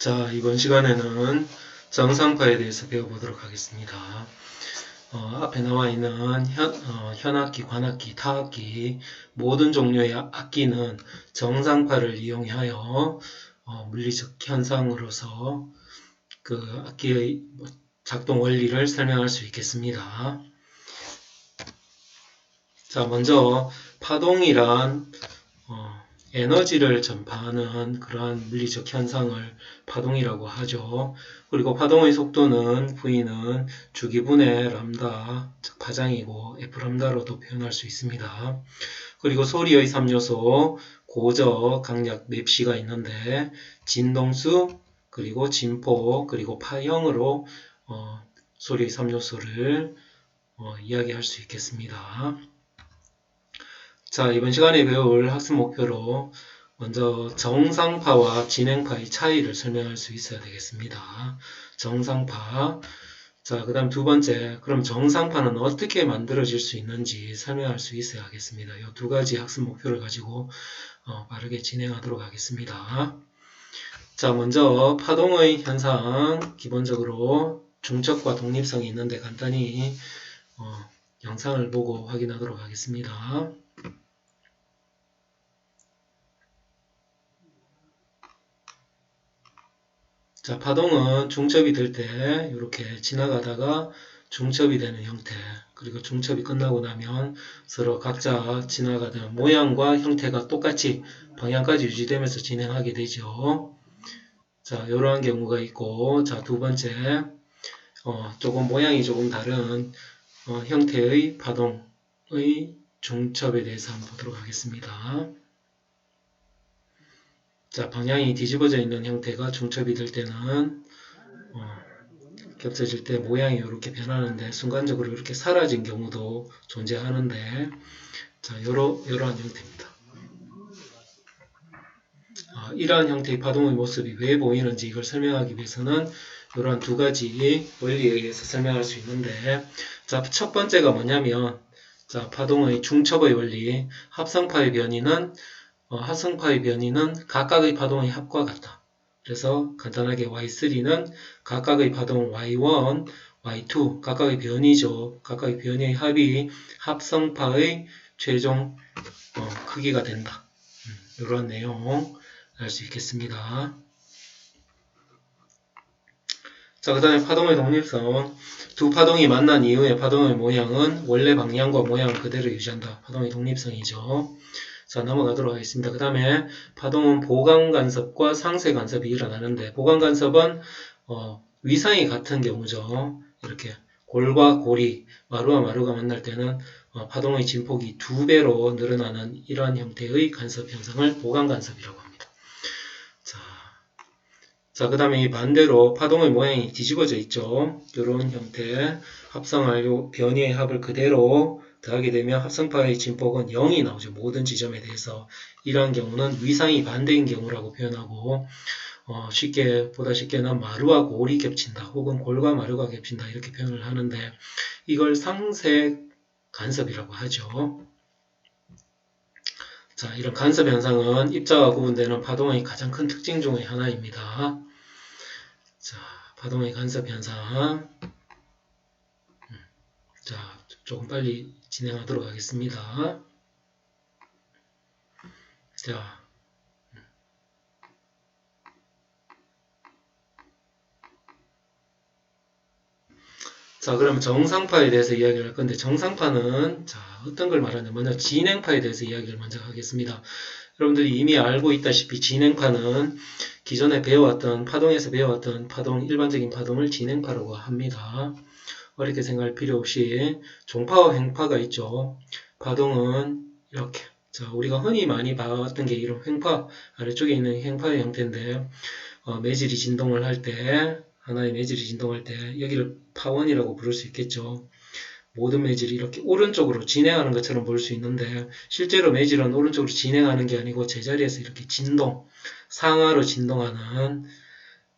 자, 이번 시간에는 정상파에 대해서 배워보도록 하겠습니다. 앞에 나와 있는 현악기, 관악기, 타악기 모든 종류의 악기는 정상파를 이용하여 물리적 현상으로서 그 악기의 작동 원리를 설명할 수 있겠습니다. 자, 먼저 파동이란 에너지를 전파하는 그러한 물리적 현상을 파동이라고 하죠. 그리고 파동의 속도는 V는 주기분의 람다, 즉 파장이고 F람다로도 표현할 수 있습니다. 그리고 소리의 3요소, 고저, 강약, 맵시가 있는데 진동수, 그리고 진포, 그리고 파형으로 소리의 3요소를 이야기할 수 있겠습니다. 자, 이번 시간에 배울 학습 목표로 먼저 정상파와 진행파의 차이를 설명할 수 있어야 되겠습니다. 정상파. 자, 그 다음 두 번째, 그럼 정상파는 어떻게 만들어질 수 있는지 설명할 수 있어야 하겠습니다. 이 두 가지 학습 목표를 가지고 빠르게 진행하도록 하겠습니다. 자, 먼저 파동의 현상, 기본적으로 중첩과 독립성이 있는데 간단히 영상을 보고 확인하도록 하겠습니다. 자, 파동은 중첩이 될 때 이렇게 지나가다가 중첩이 되는 형태, 그리고 중첩이 끝나고 나면 서로 각자 지나가던 모양과 형태가 똑같이 방향까지 유지되면서 진행하게 되죠. 자, 이러한 경우가 있고, 자, 두 번째, 조금 모양이 조금 다른 형태의 파동의 중첩에 대해서 한번 보도록 하겠습니다. 자, 방향이 뒤집어져 있는 형태가 중첩이 될 때는 겹쳐질 때 모양이 이렇게 변하는데 순간적으로 이렇게 사라진 경우도 존재하는데, 자, 이러한 형태입니다. 이러한 형태의 파동의 모습이 왜 보이는지 이걸 설명하기 위해서는 이러한 두 가지 원리에 의해서 설명할 수 있는데, 자, 첫 번째가 뭐냐면, 자, 파동의 중첩의 원리, 합성파의 변이는 각각의 파동의 합과 같다. 그래서 간단하게 Y3는 각각의 파동 Y1, Y2, 각각의 변이죠. 각각의 변이의 합이 합성파의 최종 크기가 된다. 이런 내용 알 수 있겠습니다. 자, 그 다음에 파동의 독립성. 두 파동이 만난 이후에 파동의 모양은 원래 방향과 모양을 그대로 유지한다. 파동의 독립성이죠. 자, 넘어가도록 하겠습니다. 그 다음에 파동은 보강간섭과 상쇄간섭이 일어나는데, 보강간섭은 위상이 같은 경우죠. 이렇게 골과 골이, 마루와 마루가 만날 때는 파동의 진폭이 2배로 늘어나는 이러한 형태의 간섭 현상을 보강간섭이라고 합니다. 자, 그 다음에 이 반대로 파동의 모양이 뒤집어져 있죠. 이런 형태, 합성할 요 변이의 합을 그대로 더하게 되면 합성파의 진폭은 0이 나오죠. 모든 지점에 대해서. 이러한 경우는 위상이 반대인 경우라고 표현하고, 보다 쉽게는 마루와 골이 겹친다, 혹은 골과 마루가 겹친다, 이렇게 표현을 하는데, 이걸 상쇄 간섭이라고 하죠. 자, 이런 간섭 현상은 입자와 구분되는 파동의 가장 큰 특징 중의 하나입니다. 자, 파동의 간섭 현상. 자, 조금 빨리 진행하도록 하겠습니다. 자, 그러면 정상파에 대해서 이야기를 할 건데, 정상파는, 자, 어떤 걸 말하냐면, 먼저 진행파에 대해서 이야기를 먼저 하겠습니다. 여러분들이 이미 알고 있다시피 진행파는 기존에 배워왔던, 파동에서 배워왔던 일반적인 파동을 진행파라고 합니다. 어렵게 생각할 필요 없이 종파와 횡파가 있죠. 파동은 이렇게, 자, 우리가 흔히 많이 봐왔던 게 이런 횡파, 아래쪽에 있는 횡파의 형태인데, 매질이 진동을 할 때, 하나의 매질이 진동할 때 여기를 파원이라고 부를 수 있겠죠. 모든 매질이 이렇게 오른쪽으로 진행하는 것처럼 볼 수 있는데, 실제로 매질은 오른쪽으로 진행하는 게 아니고 제자리에서 이렇게 상하로 진동하는,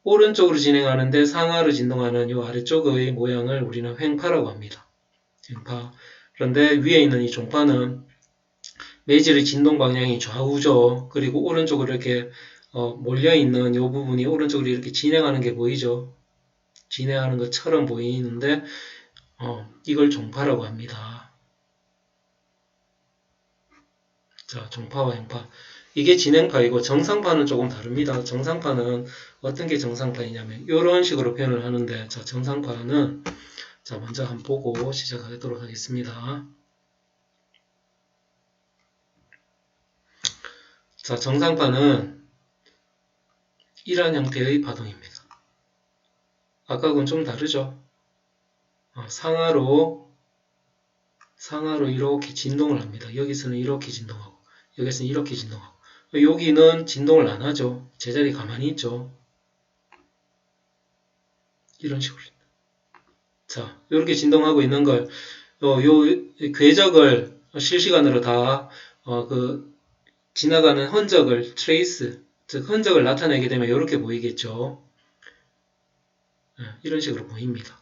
오른쪽으로 진행하는데 상하로 진동하는 이 아래쪽의 모양을 우리는 횡파라고 합니다. 횡파. 그런데 위에 있는 이 종파는 매질의 진동 방향이 좌우죠. 그리고 오른쪽으로 이렇게 몰려있는 이 부분이 오른쪽으로 이렇게 진행하는 게 보이죠? 진행하는 것처럼 보이는데 이걸 종파라고 합니다. 자, 종파와 행파. 이게 진행파이고 정상파는 조금 다릅니다. 정상파는 어떤 게 정상파이냐면 이런 식으로 표현을 하는데 자, 정상파는 자, 먼저 한번 보고 시작하도록 하겠습니다. 자, 정상파는 이러한 형태의 파동입니다. 아까하고는 좀 다르죠? 상하로 이렇게 진동을 합니다. 여기서는 이렇게 진동하고 여기서는 이렇게 진동하고 여기는 진동을 안 하죠. 제자리 가만히 있죠. 이런 식으로. 자, 이렇게 진동하고 있는 걸 요 궤적을 실시간으로 다 지나가는 흔적을 트레이스, 즉 흔적을 나타내게 되면 이렇게 보이겠죠. 이런 식으로 보입니다.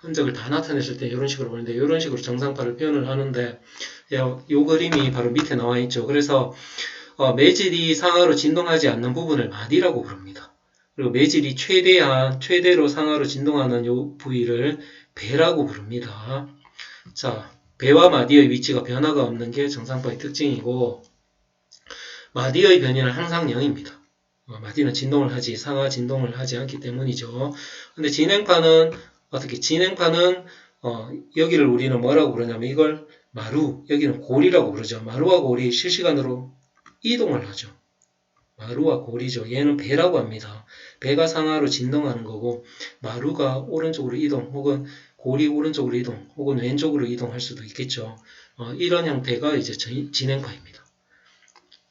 흔적을 다 나타냈을 때 이런 식으로 보이는데 이런 식으로 정상파를 표현을 하는데 이 그림이 바로 밑에 나와 있죠. 그래서 매질이 상하로 진동하지 않는 부분을 마디라고 부릅니다. 그리고 매질이 최대로 상하로 진동하는 이 부위를 배라고 부릅니다. 자, 배와 마디의 위치가 변화가 없는 게 정상파의 특징이고 마디의 변이는 항상 0입니다. 마디는 진동을 하지 상하 진동을 하지 않기 때문이죠. 근데 진행파는 여기를 우리는 뭐라고 부르냐면 이걸 마루, 여기는 골이라고 부르죠. 마루와 골이 실시간으로 이동을 하죠. 마루와 골이죠. 얘는 배라고 합니다. 배가 상하로 진동하는 거고 마루가 오른쪽으로 이동 혹은 골이 오른쪽으로 이동 혹은 왼쪽으로 이동할 수도 있겠죠. 이런 형태가 이제 진행파입니다.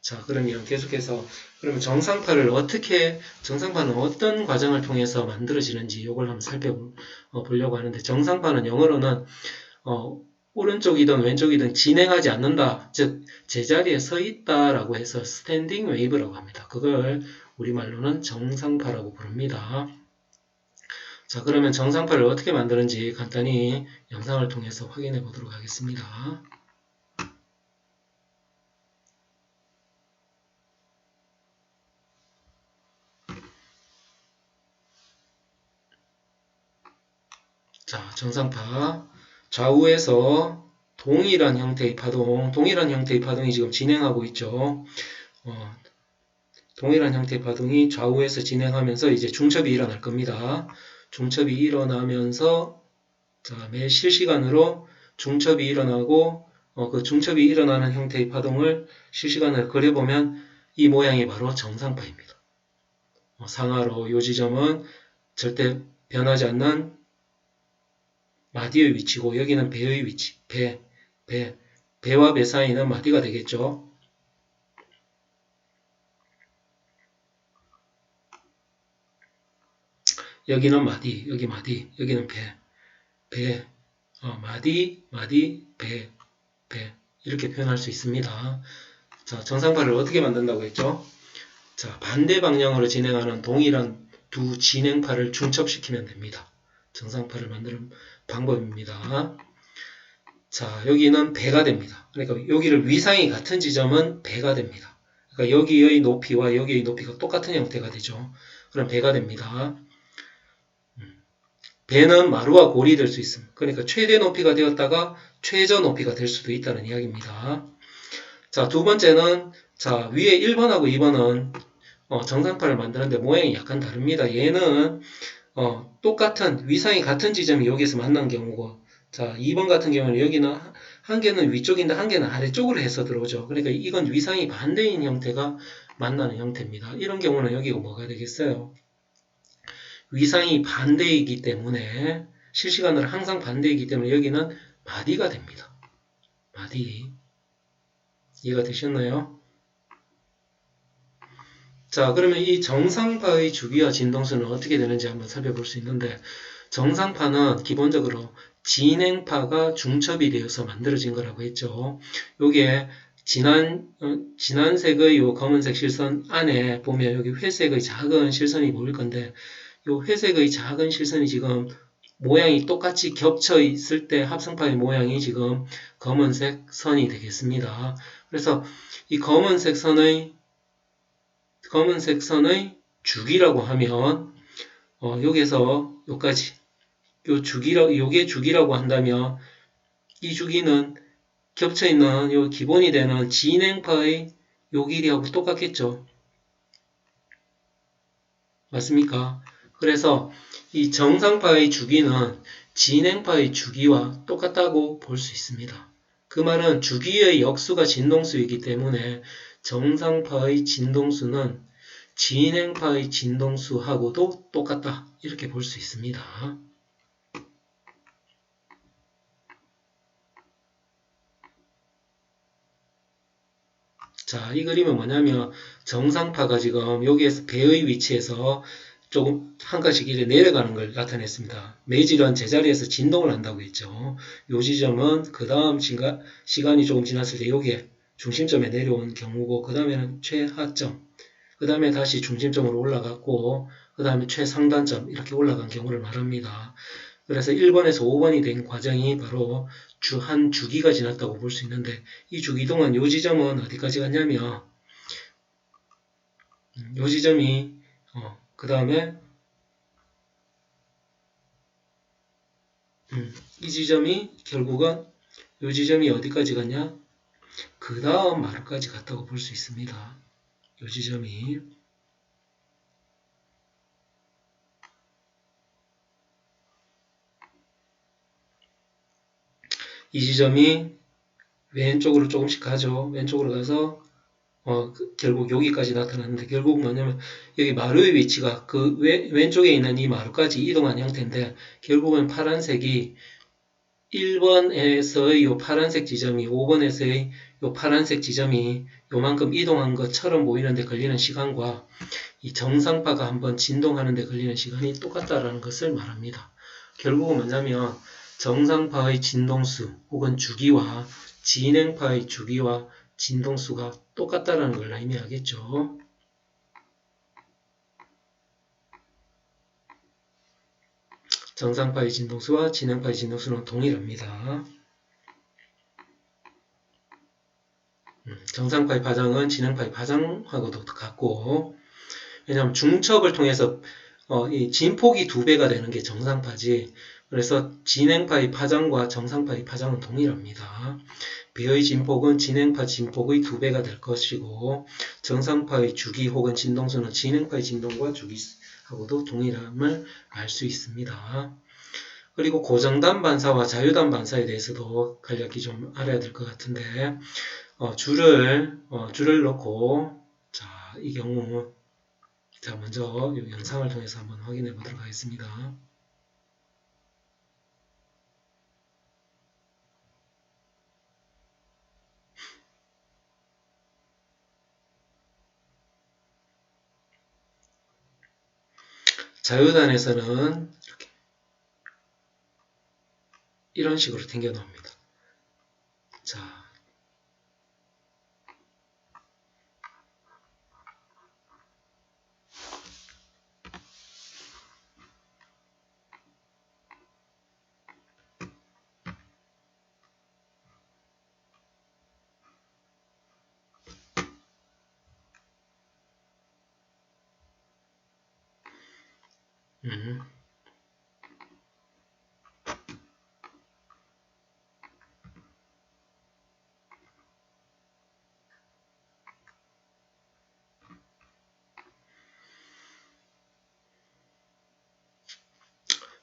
자, 그러면 계속해서 그러면 정상파는 어떤 과정을 통해서 만들어지는지 이걸 한번 살펴보려고 하는데 정상파는 영어로는 오른쪽이든 왼쪽이든 진행하지 않는다. 즉 제자리에 서 있다라고 해서 스탠딩 웨이브라고 합니다. 그걸 우리말로는 정상파라고 부릅니다. 자, 그러면 정상파를 어떻게 만드는지 간단히 영상을 통해서 확인해 보도록 하겠습니다. 자, 정상파 좌우에서 동일한 형태의 파동이 지금 진행하고 있죠. 동일한 형태의 파동이 좌우에서 진행하면서 이제 중첩이 일어날 겁니다. 중첩이 일어나면서 매 실시간으로 중첩이 일어나고 그 중첩이 일어나는 형태의 파동을 실시간으로 그려보면 이 모양이 바로 정상파입니다. 상하로 이 지점은 절대 변하지 않는 마디의 위치고 여기는 배의 위치, 배와 배 사이는 마디가 되겠죠. 여기는 마디, 여기 마디, 여기는 배, 마디, 배 이렇게 표현할 수 있습니다. 자, 정상파를 어떻게 만든다고 했죠? 자, 반대 방향으로 진행하는 동일한 두 진행파를 중첩시키면 됩니다. 정상파를 만드는 방법입니다. 자, 여기는 배가 됩니다. 그러니까 여기를 위상이 같은 지점은 배가 됩니다. 그러니까 여기의 높이와 여기의 높이가 똑같은 형태가 되죠. 그럼 배가 됩니다. 배는 마루와 골이 될 수 있습니다. 그러니까 최대 높이가 되었다가 최저 높이가 될 수도 있다는 이야기입니다. 자, 두 번째는 자, 위에 1번하고 2번은 정상파를 만드는데 모양이 약간 다릅니다. 얘는 똑같은 위상이 같은 지점이 여기서 만난 경우고 자, 2번 같은 경우는 여기는 한 개는 위쪽인데 한 개는 아래쪽으로 해서 들어오죠. 그러니까 이건 위상이 반대인 형태가 만나는 형태입니다. 이런 경우는 여기가 뭐가 되겠어요? 위상이 반대이기 때문에 실시간으로 항상 반대이기 때문에 여기는 마디가 됩니다. 마디. 이해가 되셨나요? 자, 그러면 이 정상파의 주기와 진동수는 어떻게 되는지 한번 살펴볼 수 있는데 정상파는 기본적으로 진행파가 중첩이 되어서 만들어진 거라고 했죠. 요게 진한색의 요 검은색 실선 안에 보면 여기 회색의 작은 실선이 보일 건데 요 회색의 작은 실선이 지금 모양이 똑같이 겹쳐 있을 때 합성파의 모양이 지금 검은색 선이 되겠습니다. 그래서 이 검은색 선의 검은색 선의 주기라고 하면 여기서 여기까지 요게 주기라고 한다면 이 주기는 겹쳐있는 요 기본이 되는 진행파의 요 길이하고 똑같겠죠. 맞습니까? 그래서 이 정상파의 주기는 진행파의 주기와 똑같다고 볼 수 있습니다. 그 말은 주기의 역수가 진동수이기 때문에 정상파의 진동수는 진행파의 진동수하고도 똑같다. 이렇게 볼 수 있습니다. 자, 이 그림은 뭐냐면 정상파가 지금 여기에서 배의 위치에서 조금 한 칸씩 이렇게 내려가는 걸 나타냈습니다. 매질은 제자리에서 진동을 한다고 했죠. 요 지점은 그 다음 시간이 조금 지났을 때 여기에 중심점에 내려온 경우고 그 다음에는 최하점, 그 다음에 다시 중심점으로 올라갔고 그 다음에 최상단점 이렇게 올라간 경우를 말합니다. 그래서 1번에서 5번이 된 과정이 바로 한 주기가 지났다고 볼 수 있는데 이 주기 동안 요 지점은 어디까지 갔냐면 요 지점이 그 다음에 이 지점이 결국은 요 지점이 어디까지 갔냐? 그 다음 마루까지 갔다고 볼 수 있습니다. 요 지점이 이 지점이 왼쪽으로 조금씩 가죠. 왼쪽으로 가서 결국 여기까지 나타났는데 결국 뭐냐면 여기 마루의 위치가 그 왼쪽에 있는 이 마루까지 이동한 형태인데 결국은 파란색이 1번에서의 요 파란색 지점이 5번에서의 요 파란색 지점이 요만큼 이동한 것처럼 보이는데 걸리는 시간과 이 정상파가 한번 진동하는 데 걸리는 시간이 똑같다라는 것을 말합니다. 결국은 뭐냐면 정상파의 진동수 혹은 주기와 진행파의 주기와 진동수가 똑같다라는 걸 의미하겠죠. 정상파의 진동수와 진행파의 진동수는 동일합니다. 정상파의 파장은 진행파의 파장하고도 같고 왜냐하면 중첩을 통해서 이 진폭이 2배가 되는 게 정상파지. 그래서 진행파의 파장과 정상파의 파장은 동일합니다. B의 진폭은 진행파 진폭의 2배가 될 것이고 정상파의 주기 혹은 진동수는 진행파의 진동과 주기하고도 동일함을 알 수 있습니다. 그리고 고정단 반사와 자유단 반사에 대해서도 간략히 좀 알아야 될 것 같은데 줄을 넣고 자, 이 경우 자, 먼저 이 영상을 통해서 한번 확인해 보도록 하겠습니다. 자유단에서는 이런 식으로 당겨 놓습니다. 자,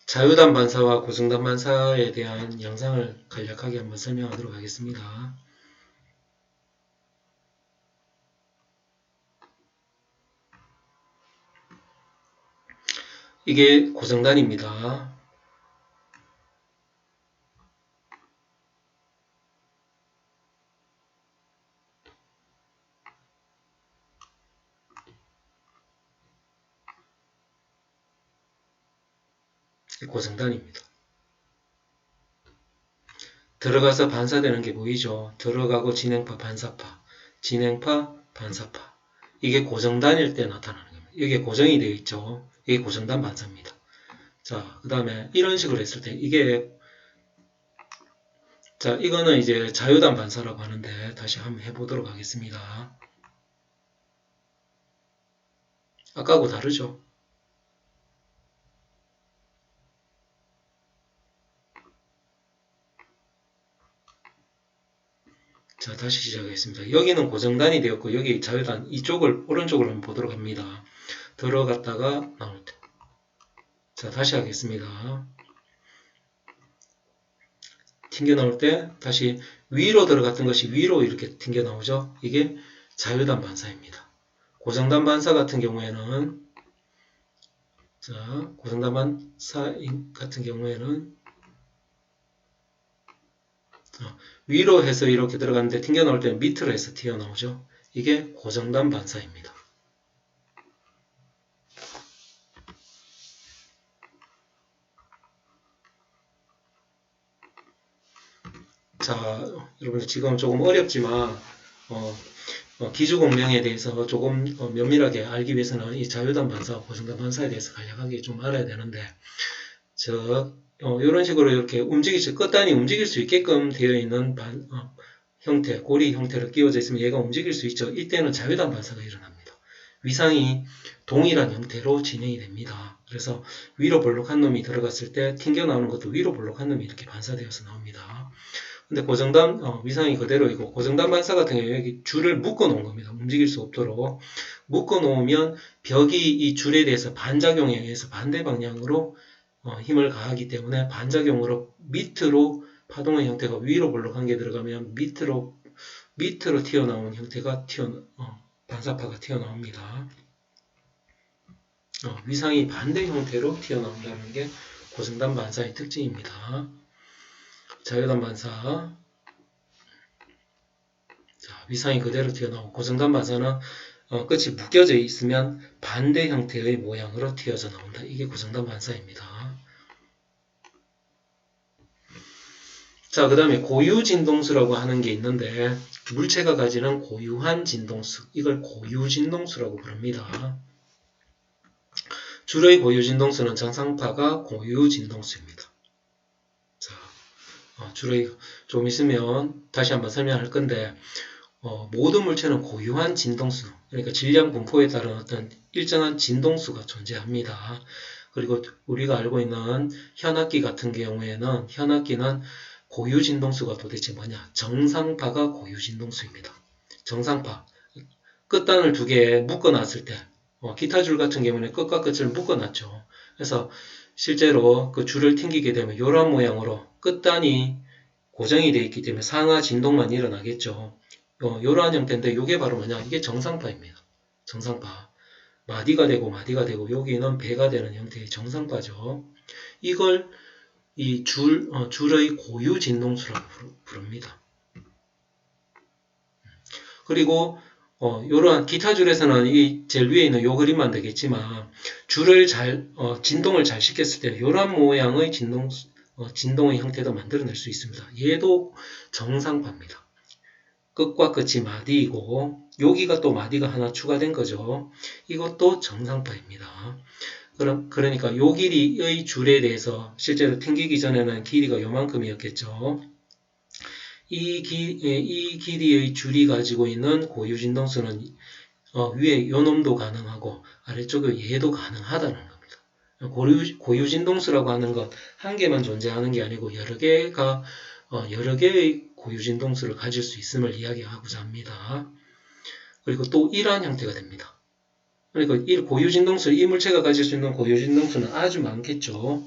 자유단 반사와 고정단 반사에 대한 영상을 간략하게 한번 설명하도록 하겠습니다. 이게 고정단입니다. 고정단입니다. 들어가서 반사되는 게 보이죠? 들어가고 진행파, 반사파, 진행파, 반사파. 이게 고정단일 때 나타나는 겁니다. 이게 고정이 되어 있죠? 이게 고정단 반사입니다. 자, 그 다음에 이런 식으로 했을 때 자, 이거는 이제 자유단 반사라고 하는데 다시 한번 해보도록 하겠습니다. 아까하고 다르죠. 자, 다시 시작하겠습니다. 여기는 고정단이 되었고 여기 자유단 이쪽을 오른쪽으로 한번 보도록 합니다. 들어갔다가 나올 때. 자, 다시 하겠습니다. 튕겨 나올 때 다시 위로 들어갔던 것이 위로 이렇게 튕겨 나오죠. 이게 자유단 반사입니다. 고정단 반사 같은 경우에는 자, 고정단 반사 같은 경우에는 위로 해서 이렇게 들어갔는데 튕겨 나올 때는 밑으로 해서 튀어나오죠. 이게 고정단 반사입니다. 자, 여러분들 지금 조금 어렵지만 기주공명에 대해서 조금 면밀하게 알기 위해서는 이 자유단 반사, 고정단 반사에 대해서 간략하게 좀 알아야 되는데 이런 식으로 이렇게 끝단이 움직일 수 있게끔 되어 있는 형태, 고리 형태로 끼워져 있으면 얘가 움직일 수 있죠. 이때는 자유단 반사가 일어납니다. 위상이 동일한 형태로 진행이 됩니다. 그래서 위로 볼록한 놈이 들어갔을 때 튕겨 나오는 것도 위로 볼록한 놈이 이렇게 반사되어서 나옵니다. 근데 고정단 위상이 그대로이고 고정단 반사 같은 경우에 여기 줄을 묶어 놓은 겁니다. 움직일 수 없도록 묶어 놓으면 벽이 이 줄에 대해서 반작용에 의해서 반대 방향으로 힘을 가하기 때문에 반작용으로 밑으로 파동의 형태가 위로 볼록한 게 들어가면 밑으로 튀어나온 형태가 반사파가 튀어나옵니다. 위상이 반대 형태로 튀어나온다는 게 고정단 반사의 특징입니다. 자유단 반사 자, 위상이 그대로 튀어나오고 고정단 반사는 끝이 묶여져 있으면 반대 형태의 모양으로 튀어져 나온다. 이게 고정단 반사입니다. 자, 그 다음에 고유진동수라고 하는 게 있는데 물체가 가지는 고유한 진동수 이걸 고유진동수라고 부릅니다. 줄의 고유진동수는 정상파가 고유진동수입니다. 자, 줄의 좀 있으면 다시 한번 설명할 건데 모든 물체는 고유한 진동수, 그러니까 질량 분포에 따른 어떤 일정한 진동수가 존재합니다. 그리고 우리가 알고 있는 현악기 같은 경우에는 현악기는 고유 진동수가 도대체 뭐냐? 정상파가 고유 진동수입니다. 정상파. 끝단을 두 개 묶어놨을 때, 기타 줄 같은 경우는 끝과 끝을 묶어놨죠. 그래서 실제로 그 줄을 튕기게 되면 이런 모양으로 끝단이 고정이 되어 있기 때문에 상하 진동만 일어나겠죠. 이러한 형태인데 이게 바로 뭐냐? 이게 정상파입니다. 정상파. 마디가 되고 여기는 배가 되는 형태의 정상파죠. 이걸 이 줄의 고유 진동수라고 부릅니다. 그리고 이러한 기타 줄에서는 이 제일 위에 있는 요 그림만 되겠지만 줄을 진동을 잘 시켰을 때 이러한 모양의 진동의 형태도 만들어낼 수 있습니다. 얘도 정상파입니다. 끝과 끝이 마디이고 여기가 또 마디가 하나 추가된 거죠. 이것도 정상파입니다. 그러니까 요 길이의 줄에 대해서 실제로 튕기기 전에는 길이가 요만큼이었겠죠. 이 길이의 줄이 가지고 있는 고유진동수는 위에 요 놈도 가능하고 아래쪽에 얘도 가능하다는 겁니다. 고유진동수라고 하는 것 한 개만 존재하는 게 아니고 여러 개의 고유진동수를 가질 수 있음을 이야기하고자 합니다. 그리고 또 이러한 형태가 됩니다. 그러니까 이 고유진동수, 이 물체가 가질 수 있는 고유진동수는 아주 많겠죠.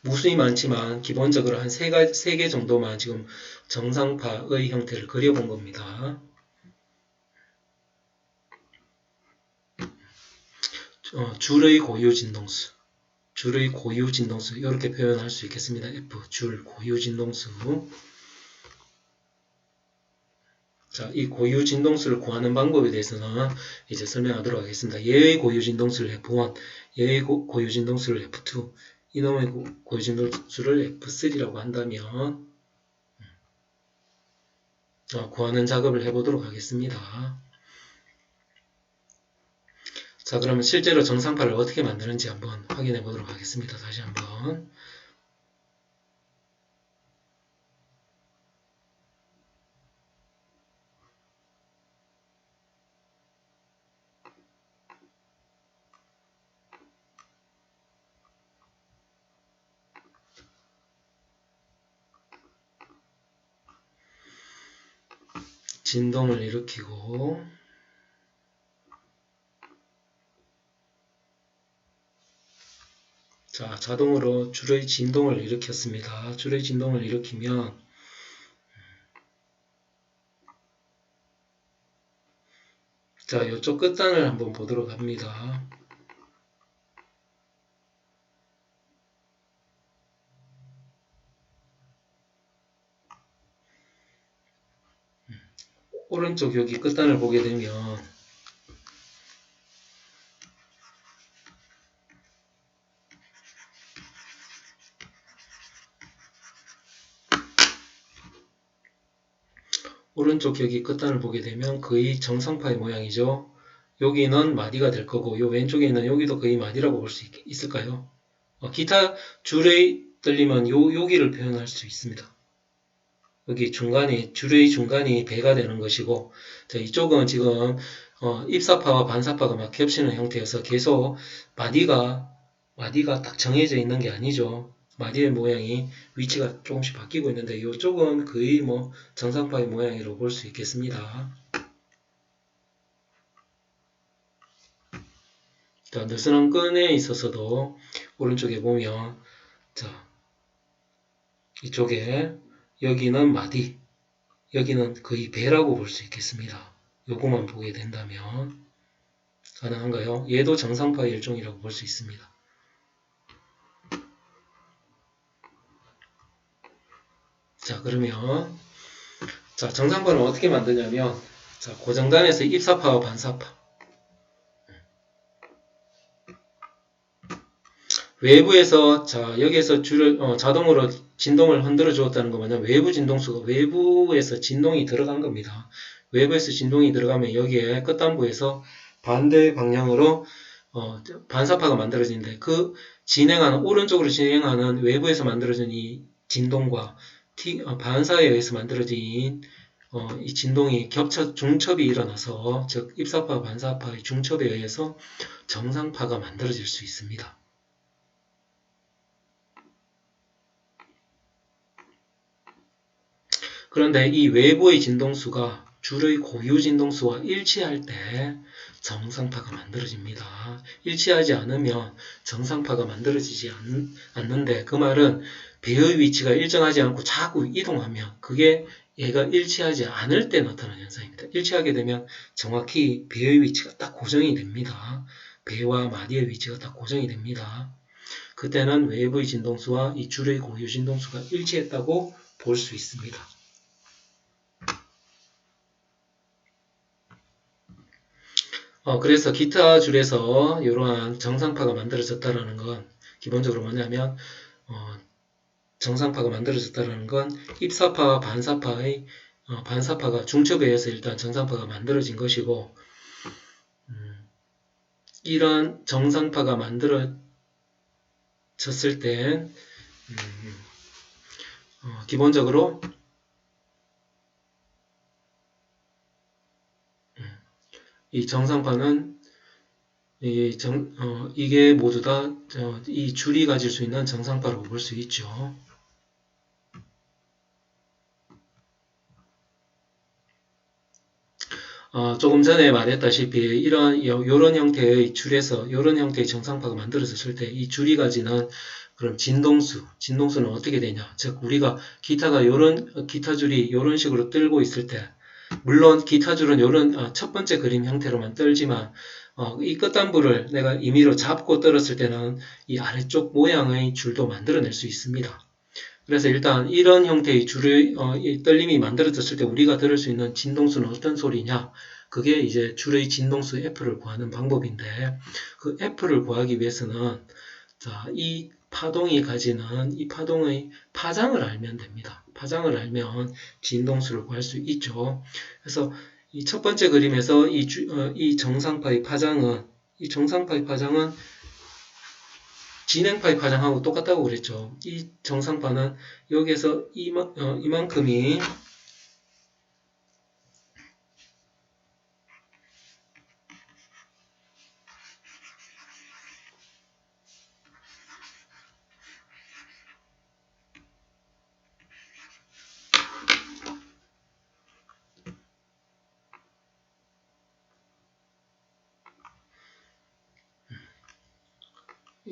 무수히 많지만 기본적으로 한 세 개 정도만 지금 정상파의 형태를 그려본 겁니다. 줄의 고유진동수, 이렇게 표현할 수 있겠습니다. F, 줄 고유진동수. 자, 이 고유진동수를 구하는 방법에 대해서는 이제 설명하도록 하겠습니다. 얘의 고유진동수를 F1, 얘의 고유진동수를 F2, 이놈의 고유진동수를 F3라고 한다면 구하는 작업을 해보도록 하겠습니다. 자, 그러면 실제로 정상파를 어떻게 만드는지 한번 확인해 보도록 하겠습니다. 다시 한번 진동을 일으키고 자, 자동으로 줄의 진동을 일으켰습니다. 줄의 진동을 일으키면 자, 이쪽 끝단을 한번 보도록 합니다. 오른쪽 여기 끝단을 보게 되면 오른쪽 여기 끝단을 보게 되면 거의 정상파의 모양이죠. 여기는 마디가 될 거고 요 왼쪽에 있는 여기도 거의 마디라고 볼 수 있을까요? 기타 줄의 떨림은 여기를 표현할 수 있습니다. 여기 중간이 줄의 중간이 배가 되는 것이고 자, 이쪽은 지금 입사파와 반사파가 막 겹치는 형태여서 계속 마디가 딱 정해져 있는 게 아니죠. 마디의 모양이 위치가 조금씩 바뀌고 있는데 이쪽은 거의 뭐 정상파의 모양이라고 볼 수 있겠습니다. 자, 느슨한 끈에 있어서도 오른쪽에 보면 자, 이쪽에 여기는 마디, 여기는 거의 배라고 볼 수 있겠습니다. 요거만 보게 된다면 가능한가요? 얘도 정상파의 일종이라고 볼 수 있습니다. 자, 그러면 자, 정상파는 어떻게 만드냐면 자, 고정단에서 입사파와 반사파 외부에서 자, 여기에서 줄을 자동으로 진동을 흔들어 주었다는 거 뭐냐면 외부 진동수가 외부에서 진동이 들어간 겁니다. 외부에서 진동이 들어가면 여기에 끝단부에서 반대 방향으로 반사파가 만들어지는데 그 진행하는 오른쪽으로 진행하는 외부에서 만들어진 이 진동과 반사에 의해서 만들어진 이 진동이 중첩이 일어나서 즉 입사파 반사파의 중첩에 의해서 정상파가 만들어질 수 있습니다. 그런데 이 외부의 진동수가 줄의 고유 진동수와 일치할 때 정상파가 만들어집니다. 일치하지 않으면 정상파가 만들어지지 않는데 그 말은 배의 위치가 일정하지 않고 자꾸 이동하면 그게 얘가 일치하지 않을 때 나타나는 현상입니다. 일치하게 되면 정확히 배의 위치가 딱 고정이 됩니다. 배와 마디의 위치가 딱 고정이 됩니다. 그때는 외부의 진동수와 이 줄의 고유 진동수가 일치했다고 볼 수 있습니다. 그래서 기타 줄에서 이러한 정상파가 만들어졌다는 건 기본적으로 뭐냐면 정상파가 만들어졌다는 건 입사파와 반사파의 반사파가 중첩에 의해서 일단 정상파가 만들어진 것이고 이런 정상파가 만들어졌을 땐 기본적으로 이 정상파는 이게 모두 다 이 줄이 가질 수 있는 정상파라고 볼 수 있죠. 조금 전에 말했다시피 요런 형태의 줄에서 요런 형태의 정상파가 만들어졌을 때 이 줄이 가지는 그럼 진동수는 어떻게 되냐? 즉 우리가 기타 줄이 요런 식으로 떨고 있을 때 물론 기타 줄은 요런 첫 번째 그림 형태로만 떨지만 이 끝단부를 내가 임의로 잡고 떨었을 때는 이 아래쪽 모양의 줄도 만들어낼 수 있습니다. 그래서 일단 이런 형태의 줄의 이 떨림이 만들어졌을 때 우리가 들을 수 있는 진동수는 어떤 소리냐? 그게 이제 줄의 진동수 F를 구하는 방법인데 그 F를 구하기 위해서는 자, 이 파동이 가지는 이 파동의 파장을 알면 됩니다. 파장을 알면 진동수를 구할 수 있죠. 그래서 이 첫 번째 그림에서 이 정상파의 파장은 진행파의 파장하고 똑같다고 그랬죠. 이 정상파는 여기에서 이만큼이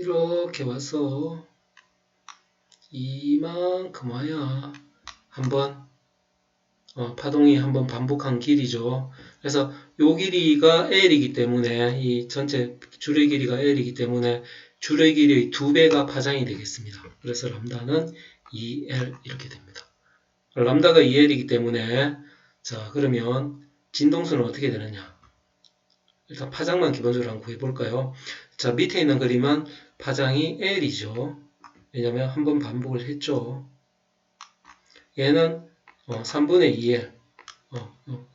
이렇게 와서 이만큼 와야 한번 파동이 한번 반복한 길이죠. 그래서 요 길이가 L이기 때문에 이 전체 줄의 길이가 L이기 때문에 줄의 길이의 2배가 파장이 되겠습니다. 그래서 람다는 2L 이렇게 됩니다. 람다가 2L이기 때문에 자 그러면 진동수는 어떻게 되느냐. 일단 파장만 기본적으로 한번 구해볼까요? 자 밑에 있는 그림은 파장이 L이죠. 왜냐면 한번 반복을 했죠. 얘는 3분의 2L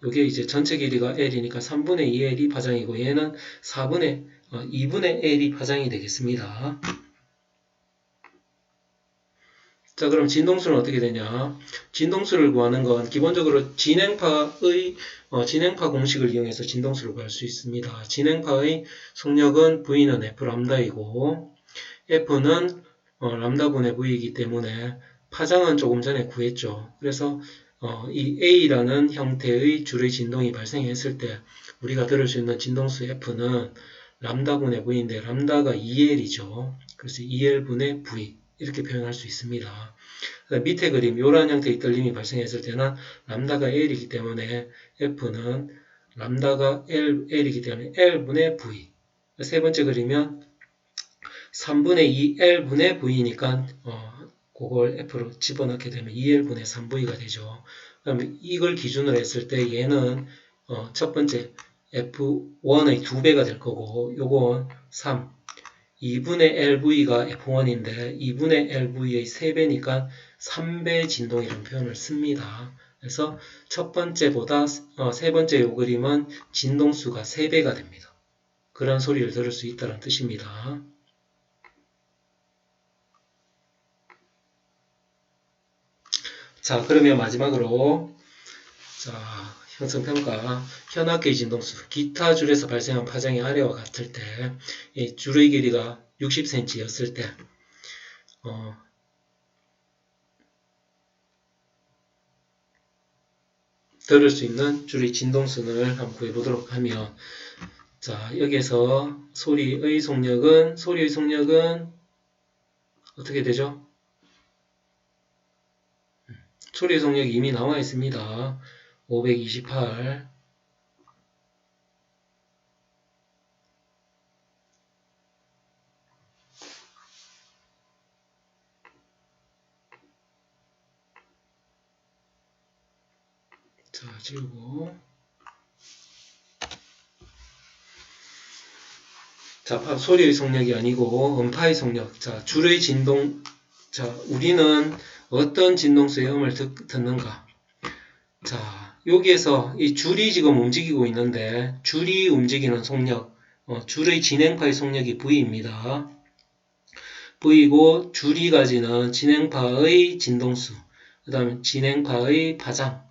요게 이제 전체 길이가 L이니까 3분의 2L이 파장이고 얘는 2분의 L이 파장이 되겠습니다. 자 그럼 진동수는 어떻게 되냐. 진동수를 구하는 건 기본적으로 진행파 공식을 이용해서 진동수를 구할 수 있습니다. 진행파의 속력은 V는 F람다이고 F는 람다분의 V이기 때문에 파장은 조금 전에 구했죠. 그래서 이 A라는 형태의 줄의 진동이 발생했을 때 우리가 들을 수 있는 진동수 F는 람다분의 V인데 람다가 2L이죠. 그래서 2L분의 V 이렇게 표현할 수 있습니다. 밑에 그림 이러한 형태의 떨림이 발생했을 때는 람다가 L이기 때문에 F는 람다가 L이기 때문에 L분의 V. 세 번째 그림은 3분의 2L분의 V니까 그걸 F로 집어넣게 되면 2L분의 3V가 되죠. 그러면 이걸 기준으로 했을 때 얘는 첫 번째 F1의 2배가 될 거고 요건 3 2분의 LV가 F1인데 2분의 LV의 3배니까 3배 진동이라는 표현을 씁니다. 그래서 첫 번째보다 세 번째 요 그림은 진동수가 3배가 됩니다. 그런 소리를 들을 수 있다는 뜻입니다. 자 그러면 마지막으로 자 형성평가 현악계의 진동수 기타 줄에서 발생한 파장이 아래와 같을 때 이 줄의 길이가 60cm 였을 때 들을 수 있는 줄의 진동수를 한번 구해보도록 하면 자 여기에서 소리의 속력은 어떻게 되죠? 소리의 속력이 이미 나와 있습니다. 528 자, 지우고 자, 소리의 속력이 아니고 음파의 속력. 자, 줄의 진동. 자, 우리는 어떤 진동수의 음을 듣는가? 자, 여기에서 이 줄이 지금 움직이고 있는데 줄이 움직이는 속력, 줄의 진행파의 속력이 V입니다. V고 줄이 가지는 진행파의 진동수, 그 다음에 진행파의 파장,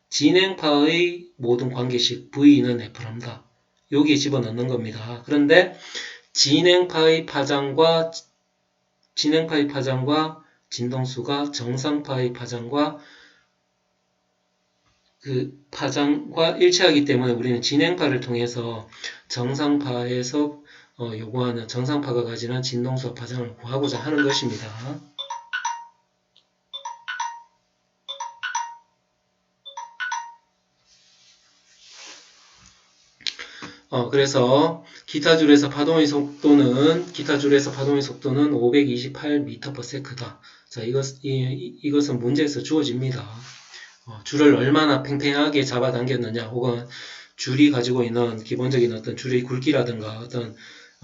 진행파의 모든 관계식 V는 F랍니다. 여기에 집어넣는 겁니다. 그런데 진행파의 파장과 진동수가 정상파의 파장과 일치하기 때문에 우리는 진행파를 통해서 정상파에서 요구하는 정상파가 가지는 진동수와 파장을 구하고자 하는 것입니다. 그래서 기타 줄에서 파동의 속도는 528m/s다. 자, 이것은 문제에서 주어집니다. 줄을 얼마나 팽팽하게 잡아당겼느냐, 혹은 줄이 가지고 있는 기본적인 어떤 줄의 굵기라든가 어떤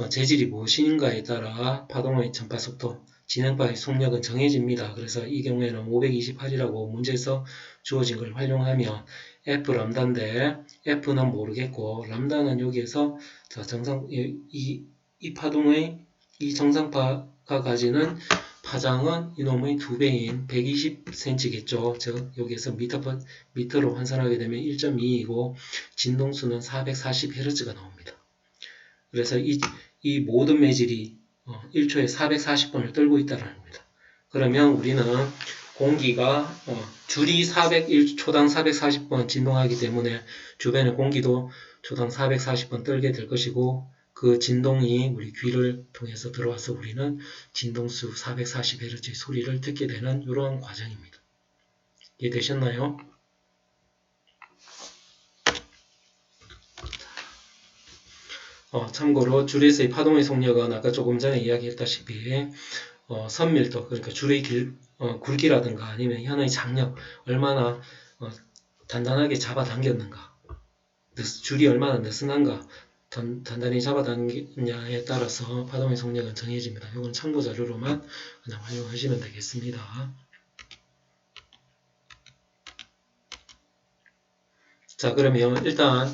재질이 무엇인가에 따라 파동의 전파 속도, 진행파의 속력은 정해집니다. 그래서 이 경우에는 528이라고 문제에서 주어진 걸 활용하면 F 람다인데 F는 모르겠고 람다는 여기에서 자, 이 파동의 이 정상파가 가지는 파장은 이놈의 2배인 120cm겠죠. 즉 여기에서 미터로 환산하게 되면 1.2이고 진동수는 440Hz가 나옵니다. 그래서 이 모든 매질이 1초에 440번을 떨고 있다는 겁니다. 그러면 우리는 공기가 줄이 1초당 440번 진동하기 때문에 주변의 공기도 초당 440번 떨게 될 것이고 그 진동이 우리 귀를 통해서 들어와서 우리는 진동수 440Hz의 소리를 듣게 되는 이러한 과정입니다. 이해되셨나요? 참고로 줄에서의 파동의 속력은 아까 조금 전에 이야기했다시피 선밀도, 그러니까 줄의 굵기라든가 아니면 현의 장력, 얼마나 단단하게 잡아당겼는가, 줄이 얼마나 느슨한가, 단단히 잡아당겼냐에 따라서 파동의 속력은 정해집니다. 이건 참고 자료로만 그냥 활용하시면 되겠습니다. 자, 그러면 일단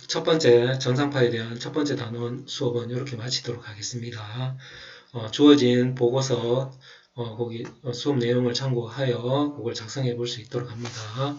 첫 번째 정상파에 대한 첫 번째 단원 수업은 이렇게 마치도록 하겠습니다. 주어진 보고서 거기 수업 내용을 참고하여 그걸 작성해 볼 수 있도록 합니다.